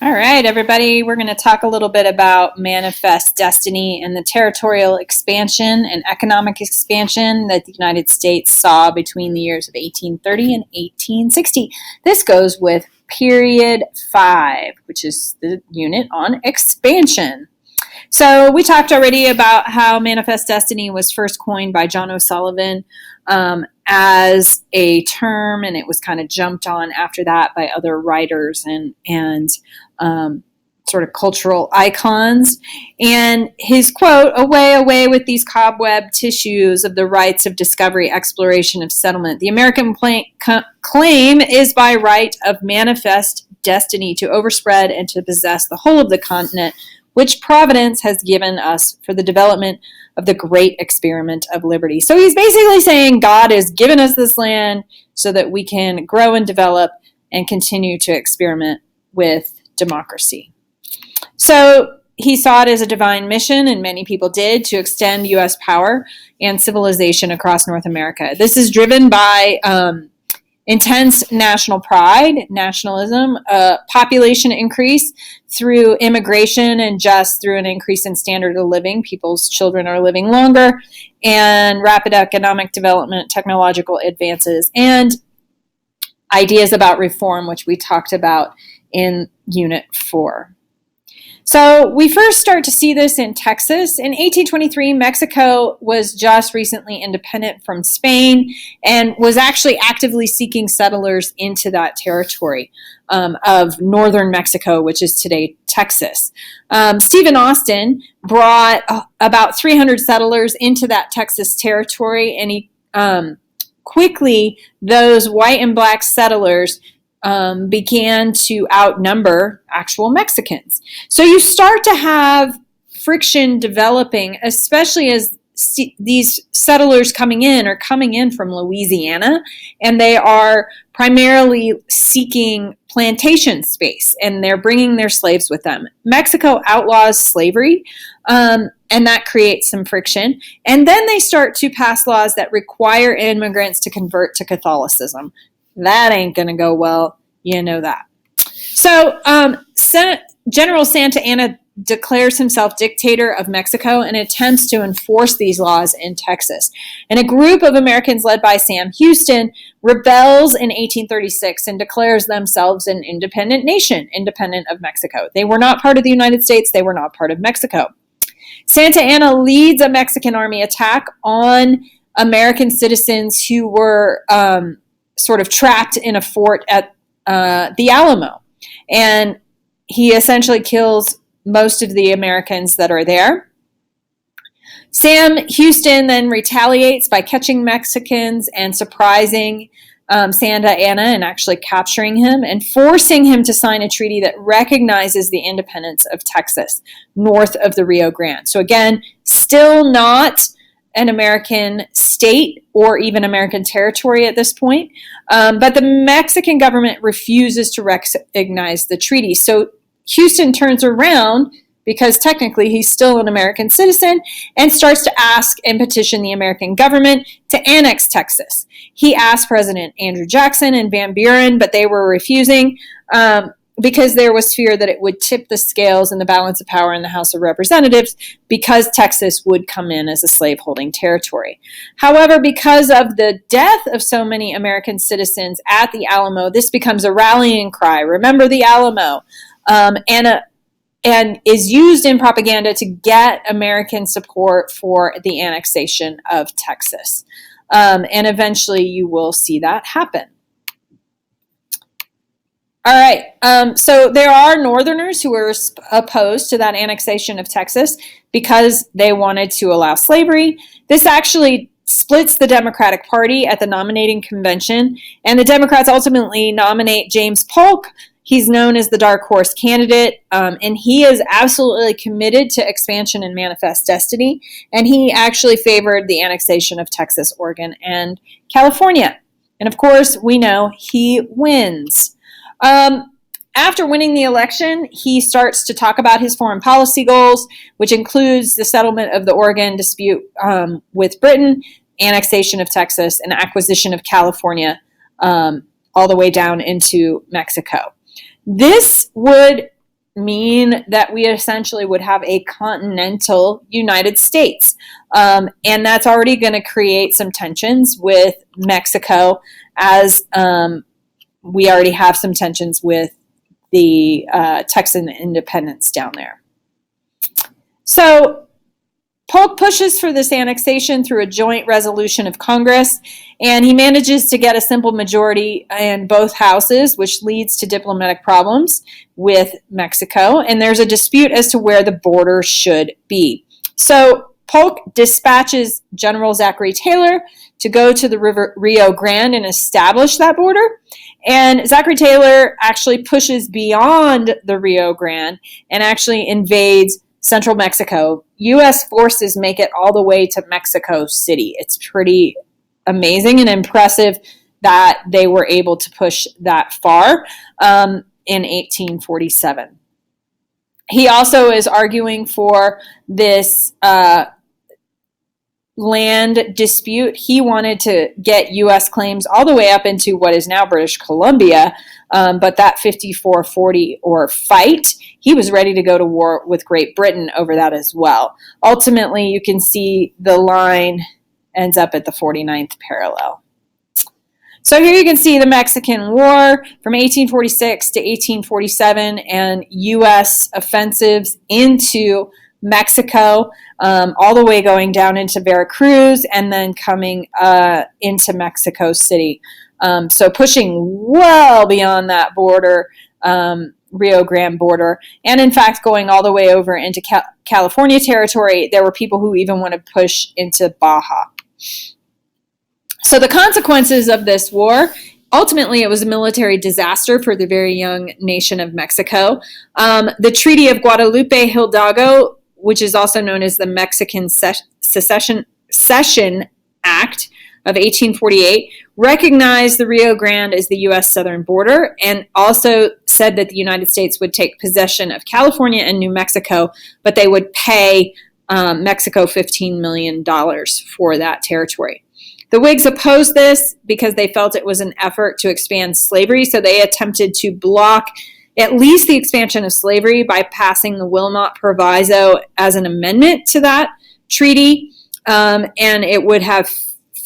All right, everybody, we're going to talk a little bit about Manifest Destiny and the territorial expansion and economic expansion that the United States saw between the years of 1830 and 1860. This goes with period 5, which is the unit on expansion. So we talked already about how Manifest Destiny was first coined by John O'Sullivan as a term, and it was kind of jumped on after that by other writers and sort of cultural icons. And his quote, "Away, away with these cobweb tissues of the rights of discovery, exploration, of settlement. The American claim is by right of manifest destiny to overspread and to possess the whole of the continent, which Providence has given us for the development of the great experiment of liberty." So he's basically saying God has given us this land so that we can grow and develop and continue to experiment with democracy. So he saw it as a divine mission, and many people did, to extend U.S. power and civilization across North America. This is driven by intense national pride, nationalism, population increase through immigration, and just through an increase in standard of living. People's children are living longer, and rapid economic development, technological advances, and ideas about reform, which we talked about in Unit 4. So we first start to see this in Texas. In 1823, Mexico was just recently independent from Spain and was actually actively seeking settlers into that territory of northern Mexico, which is today Texas. Stephen Austin brought about 300 settlers into that Texas territory, and he quickly, those white and black settlers began to outnumber actual Mexicans. So you start to have friction developing, especially as these settlers coming in from Louisiana, and they are primarily seeking plantation space, and they're bringing their slaves with them. Mexico outlaws slavery, and that creates some friction. And then they start to pass laws that require immigrants to convert to Catholicism. That ain't going to go well. You know that. So General Santa Anna declares himself dictator of Mexico and attempts to enforce these laws in Texas. And a group of Americans led by Sam Houston rebels in 1836 and declares themselves an independent nation, independent of Mexico. They were not part of the United States. They were not part of Mexico. Santa Anna leads a Mexican army attack on American citizens who were sort of trapped in a fort at the Alamo. And he essentially kills most of the Americans that are there. Sam Houston then retaliates by catching Mexicans and surprising Santa Anna and actually capturing him and forcing him to sign a treaty that recognizes the independence of Texas north of the Rio Grande. So again, still not an American state or even American territory at this point, but the Mexican government refuses to recognize the treaty. So Houston turns around, because technically he's still an American citizen, and starts to ask and petition the American government to annex Texas. He asked President Andrew Jackson and Van Buren, but they were refusing because there was fear that it would tip the scales in the balance of power in the House of Representatives, because Texas would come in as a slaveholding territory. However, because of the death of so many American citizens at the Alamo, this becomes a rallying cry. Remember the Alamo. And is used in propaganda to get American support for the annexation of Texas. And eventually you will see that happen. All right, so there are Northerners who were opposed to that annexation of Texas because they wanted to allow slavery. This actually splits the Democratic Party at the nominating convention, and the Democrats ultimately nominate James Polk. He's known as the dark horse candidate, and he is absolutely committed to expansion and manifest destiny, and he actually favored the annexation of Texas, Oregon, and California. And of course, we know he wins. After winning the election, he starts to talk about his foreign policy goals, which includes the settlement of the Oregon dispute with Britain, annexation of Texas, and acquisition of California all the way down into Mexico. This would mean that we essentially would have a continental United States. And that's already going to create some tensions with Mexico, as we already have some tensions with the Texan independence down there. So Polk pushes for this annexation through a joint resolution of Congress, and he manages to get a simple majority in both houses, which leads to diplomatic problems with Mexico, and there's a dispute as to where the border should be. So Polk dispatches General Zachary Taylor to go to the River Rio Grande and establish that border, and Zachary Taylor actually pushes beyond the Rio Grande and actually invades central Mexico. U.S. forces make it all the way to Mexico City. It's pretty amazing and impressive that they were able to push that far in 1847. He also is arguing for this land dispute. He wanted to get U.S. claims all the way up into what is now British Columbia, but that 54-40 or fight, he was ready to go to war with Great Britain over that as well. Ultimately, you can see the line ends up at the 49th parallel. So here you can see the Mexican War from 1846 to 1847 and U.S. offensives into Mexico, all the way going down into Veracruz and then coming into Mexico City. So pushing well beyond that border, Rio Grande border, and in fact going all the way over into California territory. There were people who even wanted to push into Baja. So the consequences of this war, ultimately it was a military disaster for the very young nation of Mexico. The Treaty of Guadalupe Hidalgo, which is also known as the Mexican Cession Act of 1848, recognized the Rio Grande as the U.S. southern border and also said that the United States would take possession of California and New Mexico, but they would pay Mexico $15 million for that territory. The Whigs opposed this because they felt it was an effort to expand slavery, so they attempted to block at least the expansion of slavery by passing the Wilmot Proviso as an amendment to that treaty, and it would have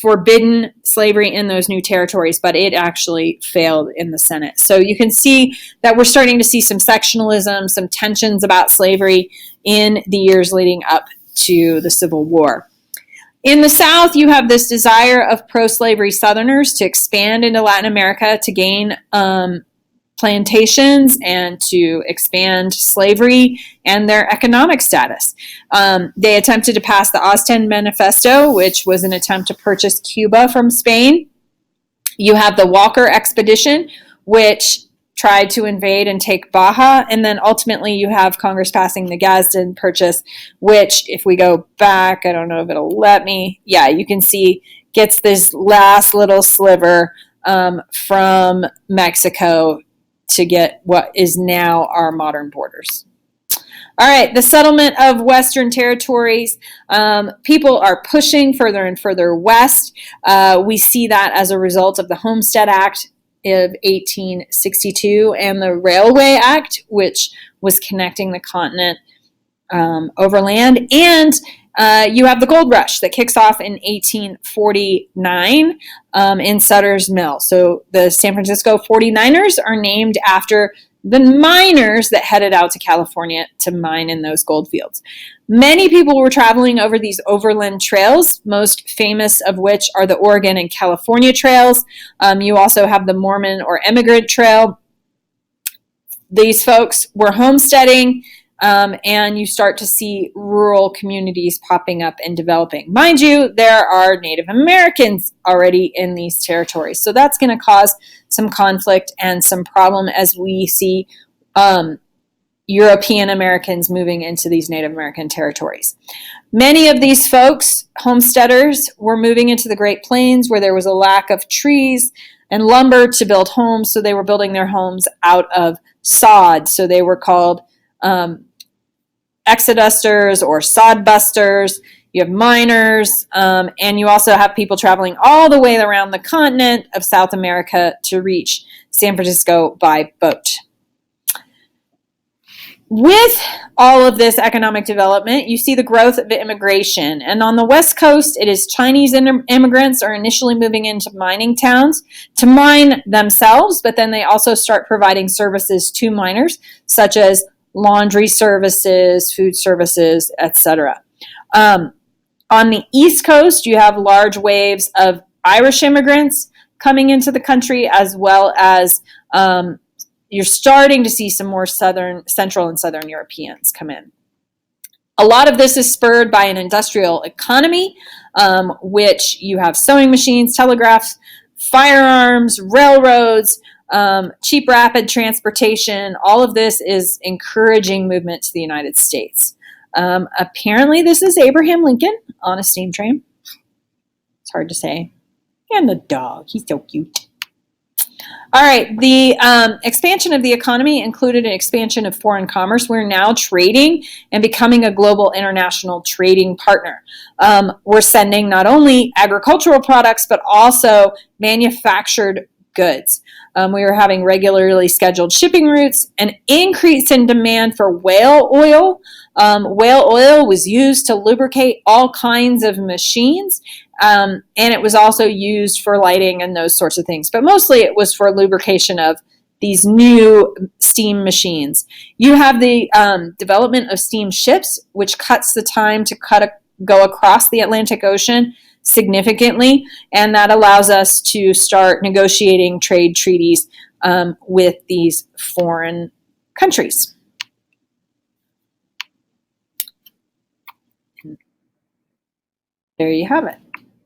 forbidden slavery in those new territories, but it actually failed in the Senate. So you can see that we're starting to see some sectionalism, some tensions about slavery in the years leading up to the Civil War. In the South, you have this desire of pro-slavery Southerners to expand into Latin America to gain plantations and to expand slavery and their economic status. They attempted to pass the Ostend Manifesto, which was an attempt to purchase Cuba from Spain. You have the Walker Expedition, which tried to invade and take Baja, and then ultimately you have Congress passing the Gadsden Purchase, which, if we go back, I don't know if it'll let me, yeah, you can see gets this last little sliver from Mexico to get what is now our modern borders. All right, the settlement of Western territories. People are pushing further and further west. We see that as a result of the Homestead Act of 1862 and the Railway Act, which was connecting the continent overland. And you have the gold rush that kicks off in 1849 in Sutter's Mill. So the San Francisco 49ers are named after the miners that headed out to California to mine in those gold fields. Many people were traveling over these overland trails, most famous of which are the Oregon and California trails. You also have the Mormon or Emigrant Trail. These folks were homesteading, and you start to see rural communities popping up and developing. Mind you, there are Native Americans already in these territories, so that's going to cause some conflict and some problem as we see European Americans moving into these Native American territories. Many of these folks, homesteaders, were moving into the Great Plains where there was a lack of trees and lumber to build homes, so they were building their homes out of sod. So they were called exodusters or sod busters. You have miners, and you also have people traveling all the way around the continent of South America to reach San Francisco by boat. With all of this economic development, you see the growth of immigration. And on the West Coast, it is Chinese immigrants are initially moving into mining towns to mine themselves, but then they also start providing services to miners, such as laundry services, food services, etc. On the East Coast, you have large waves of Irish immigrants coming into the country, as well as you're starting to see some more Central and Southern Europeans come in. A lot of this is spurred by an industrial economy, which you have sewing machines, telegraphs, firearms, railroads, cheap, rapid transportation. All of this is encouraging movement to the United States. Apparently, this is Abraham Lincoln on a steam train. It's hard to say. And the dog, he's so cute. All right, the expansion of the economy included an expansion of foreign commerce. We're now trading and becoming a global international trading partner. We're sending not only agricultural products, but also manufactured goods. We were having regularly scheduled shipping routes, an increase in demand for whale oil. Whale oil was used to lubricate all kinds of machines, and it was also used for lighting and those sorts of things. But mostly it was for lubrication of these new steam machines. You have the development of steam ships, which cuts the time to go across the Atlantic Ocean significantly, and that allows us to start negotiating trade treaties with these foreign countries. There you have it.